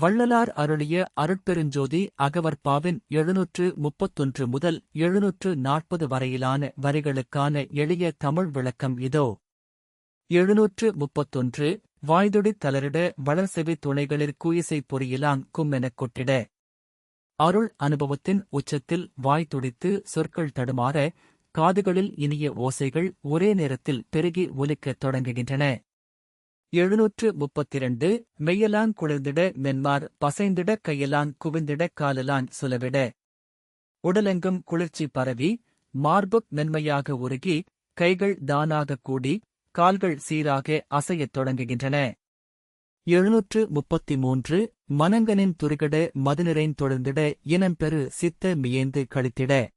வள்ளலார் அருளிய அருட்பெருஞ்சோதி அகவற்பாவின் 731 முதல் 740 வரையிலான வரிகளுக்கான எளிய தமிழ் விளக்கம் இதோ. 731 வாய்தொடித் தளரிட வளர்செவி துணைகளிற் கூயிசை பொறியிலாங் கும்மெனக் கொட்டிட. அருள் அனுபவத்தின் உச்சத்தில் வாய் துடித்து சொற்கள் தடுமாற, காதுகளில் இனிய ஓசைகள் ஒரே நேரத்தில் பெருகி ஒலிக்கத் தொடங்குகின்றன. 732 மெய்யலாங் குளிர்ந்திட மென்மார் பசைந்திட கையலாங் குவிந்திட காலலாங் சுலவிட. உடலெங்கும் குளிர்ச்சி பரவி, மார்புக் மென்மையாக உருகி, கைகள் தானாகக் கூடி, கால்கள் சீராக அசையத் தொடங்குகின்றன. 733 மனங்கனின் துரிகட மதுநிறைந் தொழுந்திட இனம்பெறு சித்த மியேந்து களித்திட.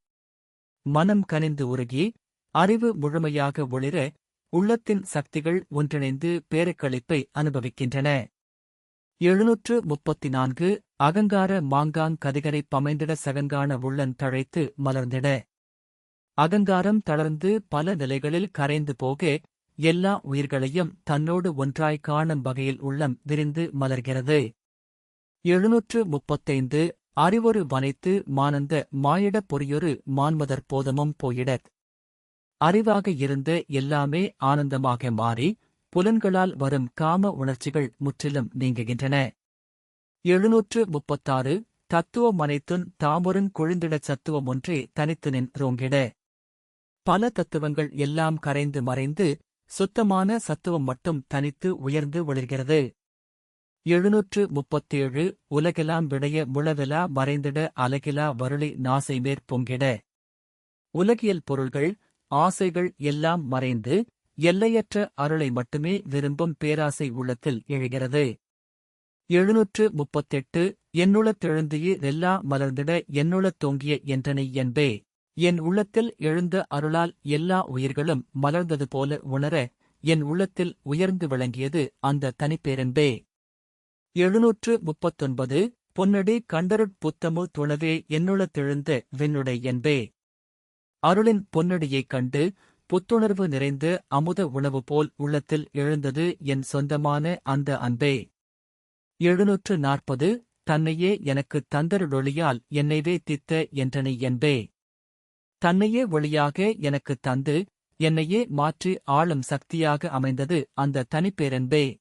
மனம் கனிந்து உருகி, அறிவு முழுமையாக ஒளிர, உள்ளத்தின் சக்திகள் ஒன்றிணைந்து பேரக்களிப்பை அனுபவிக்கின்றன. 734 அகங்கார மாங்காங் கதிகரைப் பமைந்திட சகங்கான உள்ளன் தழைத்து மலர்ந்திட. அகங்காரம் தளர்ந்து பல நிலைகளில் கரைந்து போக, எல்லா உயிர்களையும் தன்னோடு ஒன்றாய் காணும் வகையில் உள்ளம் விரிந்து மலர்கிறது. 735 அறிவொரு வனைத்து மானந்த மாயிடப் பொறியொரு மான்மதற் போதமும் போயிடத். அறிவாக இருந்த எல்லாமே ஆனந்தமாக மாறி, புலன்களால் வரும் காம உணர்ச்சிகள் முற்றிலும் நீங்குகின்றன. 736 தத்துவம் அனைத்துன் தாமொருங் கொழுந்திடச் சத்துவம் ஒன்றே தனித்து நின் றோங்கிட. பல தத்துவங்கள் எல்லாம் கரைந்து மறைந்து, சுத்தமான சத்துவம் மட்டும் தனித்து உயர்ந்து ஒளிர்கிறது. 737 உலகெலாம் விடைய முழவெலா மறைந்திட அலகிலா வருளி நாசைமேற் பொங்கிட. உலகியல் பொருள்கள், ஆசைகள் எல்லாம் மறைந்து, எல்லையற்ற அருளை மட்டுமே விரும்பும் பேராசை உள்ளத்தில் எழுகிறது. 738 என்னுளத்தெழுந்தியி ரெல்லா மலர்ந்திட என்னுளத் தோங்கிய என்றனை என்பே. என் உள்ளத்தில் எழுந்த அருளால் எல்லா உயிர்களும் மலர்ந்தது போல உணர, என் உள்ளத்தில் உயர்ந்து விளங்கியது அந்த தனிப்பேரன்பே. 739 பொன்னடி கண்டருட் புத்தமு துணவே என்னுளத்தெழுந்த வெண்ணுடை என்பே. அருளின் பொன்னடியைக் கண்டு, புத்துணர்வு நிறைந்த அமுத உணவு போல் உள்ளத்தில் எழுந்தது என் சொந்தமான அந்த அன்பே. 740 தன்னையே எனக்குத் தந்தருளொளியால் என்னைவே தித்த என்றனை என்பே. தன்னையே ஒளியாக எனக்குத் தந்து, என்னையே மாற்றி ஆளும் சக்தியாக அமைந்தது அந்த தனிப்பேரன்பே.